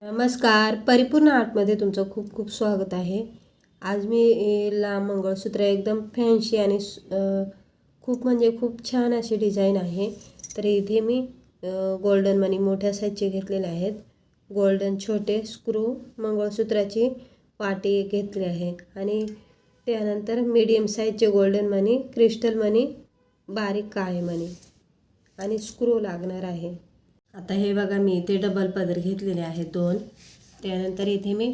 नमस्कार, परिपूर्ण आर्टमध्ये तुमचं खूप खूप स्वागत आहे. आज मी लांब मंगळसूत्र एकदम फॅन्सी आणि खूप म्हणजे खूप छान अशी डिझाईन आहे. तर इथे मी गोल्डन मनी मोठ्या साईजचे घेतलेले आहेत. गोल्डन छोटे स्क्रू मंगळसूत्राची वाटी घेतली आहे आणि त्यानंतर मीडियम साईजचे गोल्डन मनी, क्रिस्टल मनी, बारीक काळे मनी आणि स्क्रू लागणार आहे. आता हे बघा, मी इथे डबल पदर घेतलेले आहेत 2. त्यानंतर इथे मी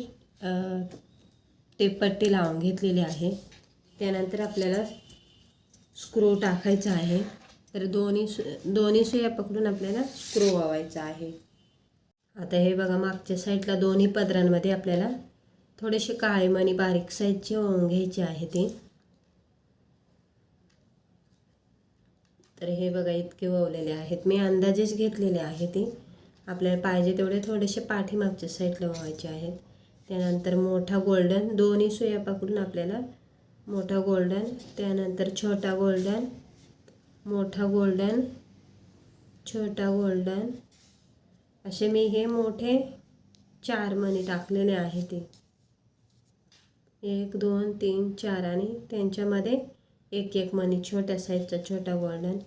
टेपपट्टी लावून घेतलेली आहे. त्यानंतर आपल्याला स्क्रू टाकायचा आहे. तर दोन्ही सुया पकडून आपल्याला स्क्रू वावायचा आहे. आता हे बघा, मागच्या साईडला दोन्ही पदरांमध्ये आपल्याला थोडेसे काळे मणी बारीक साईजचे ओवून घ्यायचे आहे ते. तर हे बघा, इतके ओवलेले आहेत. मी अंदाजेच घेतलेले आहे ते. आपल्याला पाहिजे तेवढे थोडेसे पाठीमागच्या साईडला ओवायचे आहेत. त्यानंतर मोठा गोल्डन, दोन्ही सुया पकडून आपल्याला मोठा गोल्डन, त्यानंतर छोटा गोल्डन, मोठा गोल्डन, छोटा गोल्डन, असे मी हे मोठे 4 मणी टाकलेले आहे ते. 1 2 3 4 आणि त्यांच्यामध्ये एक एक मणी छोट्या साईजचा छोटा गोल्डन.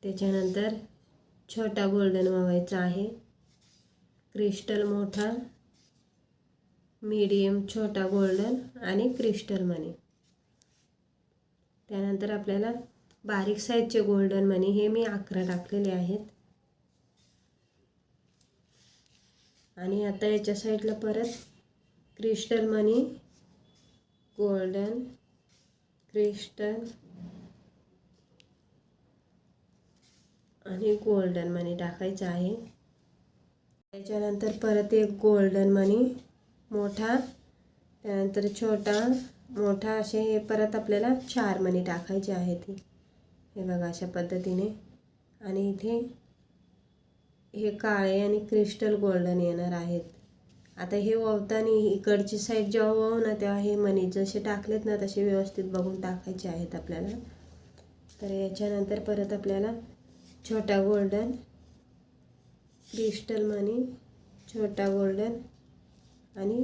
त्याच्यानंतर छोटा गोल्डन वावायचा आहे. क्रिस्टल मोठा, मीडियम छोटा गोल्डन आणि क्रिस्टल मनी. त्यानंतर आपल्याला बारीक साईजचे गोल्डन मनी हे मी 11 टाकलेले आहेत. आणि आता याच्या साईडला परत क्रिस्टल मनी, गोल्डन, क्रिस्टल आणि गोल्डन मनी टाकायचा आहे. त्याच्यानंतर परत एक गोल्डन मनी मोठा, त्यानंतर छोटा, मोठा, असे हे परत आपल्याला 4 मनी टाकायचे आहेत. हे बघा, अशा पद्धतीने. आणि इथे हे काळे आणि क्रिस्टल गोल्डन येणार आहेत. आता हे ओवताना इकडची साईड जेव्हा ओवू ना, तेव्हा हे मनी जसे टाकलेत ना तसे व्यवस्थित बघून टाकायचे आहेत आपल्याला. तर याच्यानंतर परत आपल्याला छोटा गोल्डन, क्रिस्टल मनी, छोटा गोल्डन आणि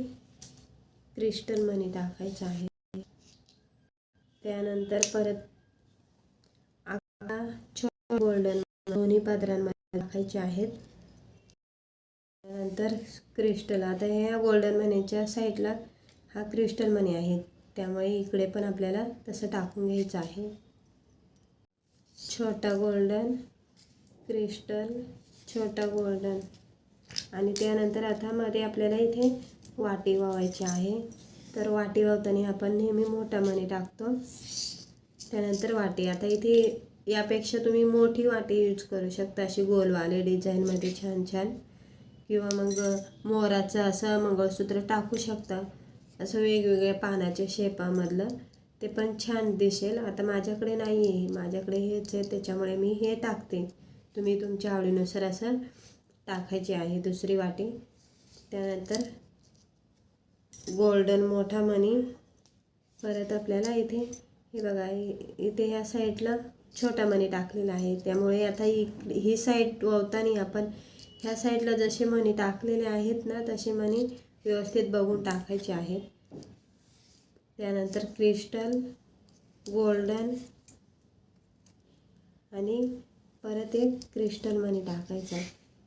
क्रिस्टल मनी टाकायचा आहे. त्यानंतर परत छोटा गोल्डन दोन्ही पदरांमध्ये टाकायचे आहेत. त्यानंतर क्रिस्टल, आता ह्या गोल्डन मनीच्या साईडला हा क्रिस्टल मनी आहे, त्यामुळे इकडे पण आपल्याला तसं टाकून घ्यायचं आहे. छोटा गोल्डन, क्रिस्टल, छोटा गोल्डन आणि त्यानंतर आता मध्ये आपल्याला इथे वाटी वावायची आहे. तर वाटी वावताना आपण नेहमी मोठा मणी टाकतो. त्यानंतर वाटी, आता इथे यापेक्षा तुम्ही मोठी वाटी यूज करू शकता, अशी गोलवाले डिझाईनमध्ये छान छान, किंवा मग मोराचं असं मंगळसूत्र टाकू शकता, असं वेगवेगळ्या पानाच्या शेपामधलं, ते पण छान दिसेल. आता माझ्याकडे नाही आहे, माझ्याकडे हेच आहे, त्याच्यामुळे मी हे टाकते. तुम्ही तुमच्या आवडीनुसार असं टाकायची आहे दुसरी वाटी. त्यानंतर गोल्डन मोठा मणी परत आपल्याला इथे हे बघा, इथे ह्या साईडला छोटा मणी टाकलेला आहे, त्यामुळे आता ही साईड ओवताना आपण ह्या साईडला जसे मणी टाकलेले आहेत ना तसे मणी व्यवस्थित बघून टाकायचे आहेत. त्यानंतर क्रिस्टल, गोल्डन आणि परत एक क्रिस्टल मनी टाकायचा.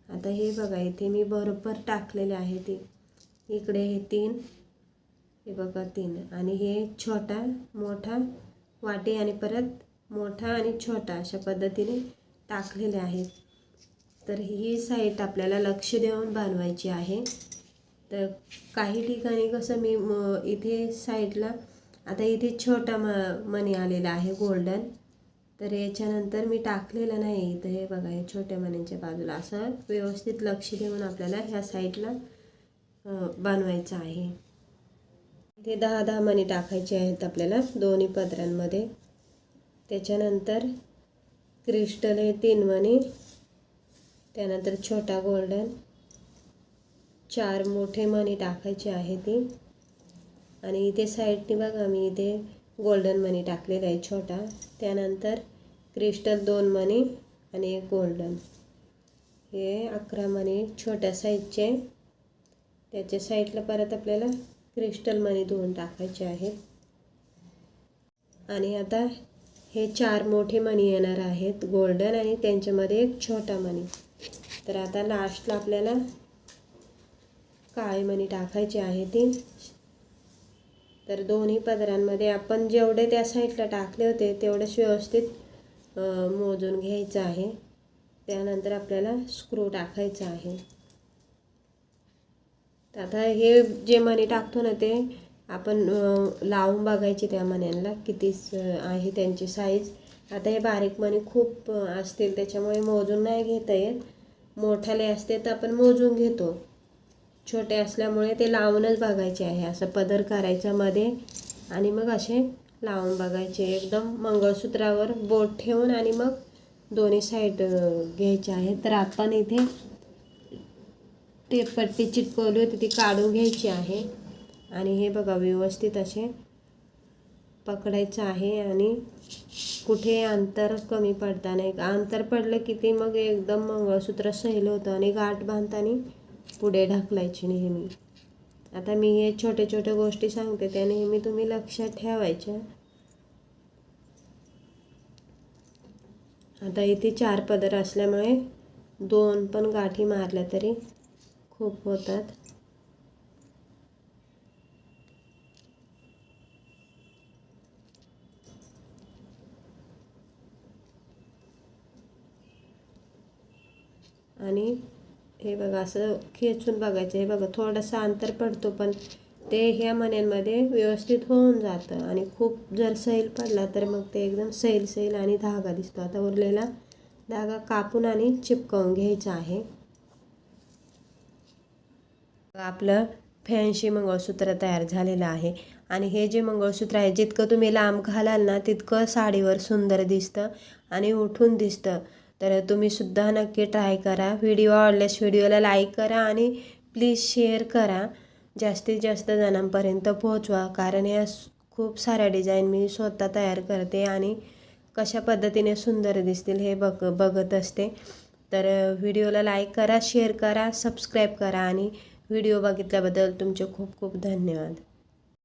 आता हे बघा, इथे मी बरोबर टाकलेले आहे ते. इकडे हे 3, हे बघा 3, आणि हे छोटा मोठा वाटी आणि परत मोठा आणि छोटा अशा पद्धतीने टाकलेले आहेत. तर ही साईड आपल्याला लक्ष देऊन बनवायची आहे. तर काही ठिकाणी कसं मी इथे साईडला, आता इथे छोटा मणी आलेला आहे गोल्डन, तर याच्यानंतर मी टाकलेलं नाही. इथं हे बघा, हे छोट्या मण्यांच्या बाजूला असं व्यवस्थित लक्ष देऊन आपल्याला ह्या साईडला बनवायचं आहे. इथे 10-10 मणी टाकायचे आहेत आपल्याला दोन्ही पदरांमध्ये. त्याच्यानंतर क्रिस्टल हे 3 मणी, त्यानंतर छोटा गोल्डन 4 मोठे मणी टाकायचे आहे ती. आणि इथे साईडने बघा, मी इथे गोल्डन मणी टाकलेला आहे छोटा. त्यानंतर क्रिस्टल 2 मणी आणि एक गोल्डन, हे 11 मणी छोट्या साईजचे त्याच्या साईडला परत आपल्याला क्रिस्टल मणी 2 टाकायचे आहेत. आणि आता हे 4 मोठे मणी येणार आहेत गोल्डन आणि त्यांच्यामध्ये एक छोटा मणी. तर आता लास्टला आपल्याला काळे मणी टाकायचे आहे 3. तर दोन्ही पदरांमध्ये आपण जेवढे त्या साईडला टाकले होते तेवढेच व्यवस्थित मोजून घ्यायचं आहे. त्यानंतर आपल्याला स्क्रू टाकायचा आहे. आता हे जे मणी टाकतो ना ते आपण लावून बघायचे त्या मण्यांना किती आहे त्यांची साईज. आता हे बारीक मणी खूप असतील त्याच्यामुळे मोजून नाही घेता येत. मोठाले असते तर आपण मोजून घेतो. छोटे असल्यामुळे ते लावूनच बघायचे आहे. असं पदर करायचा मध्ये आणि मग असे लावून बघायचे. एकदम मंगळसूत्रावर बोट ठेवून आणि मग दोन्ही साईड घ्यायचे आहेत. तर आपण इथे टेपपट्टी चिटकवली होती ती काढून घ्यायची आहे. आणि हे बघा व्यवस्थित असे पकडायचं आहे आणि कुठे अंतर कमी पडता नाही. अंतर पडलं की ते मग एकदम मंगळसूत्र सैल होतं आणि गाठ बांधताना पुढे ढकलायची नेहमी. आता मी हे छोटे छोटे गोष्टी सांगते त्या नेहमी तुम्ही लक्षात ठेवायच्या. आता इथे 4 पदर असल्यामुळे 2 पण गाठी मारल्या तरी खूप होतात. आणि हे बघा असं खेचून बघायचं. हे बघा थोडंसं अंतर पडतो पण ते ह्या मण्यांमध्ये व्यवस्थित होऊन जातं. आणि खूप जर सैल पडला तर मग ते एकदम सैल आणि धागा दिसतो. आता उरलेला धागा कापून आणि चिपकवून घ्यायचा आहे. आपलं फॅन्सी मंगळसूत्र तयार झालेलं आहे. आणि हे जे मंगळसूत्र आहे जितकं तुम्ही लांब घालाल ना तितकं साडीवर सुंदर दिसतं आणि उठून दिसतं. तर तुम्ही सुद्धा नक्की ट्राय करा. व्हिडिओ आवडल्यास व्हिडिओला लाईक करा आणि प्लीज शेअर करा. जास्तीत जास्त जणांपर्यंत पोहोचवा. कारण या खूप साऱ्या डिझाईन मी स्वतः तयार करते आणि कशा पद्धतीने सुंदर दिसतील हे बघत असते. तर व्हिडिओला लाईक करा, शेअर करा, सबस्क्राईब करा आणि व्हिडिओ बघितल्याबद्दल तुमचे खूप खूप धन्यवाद.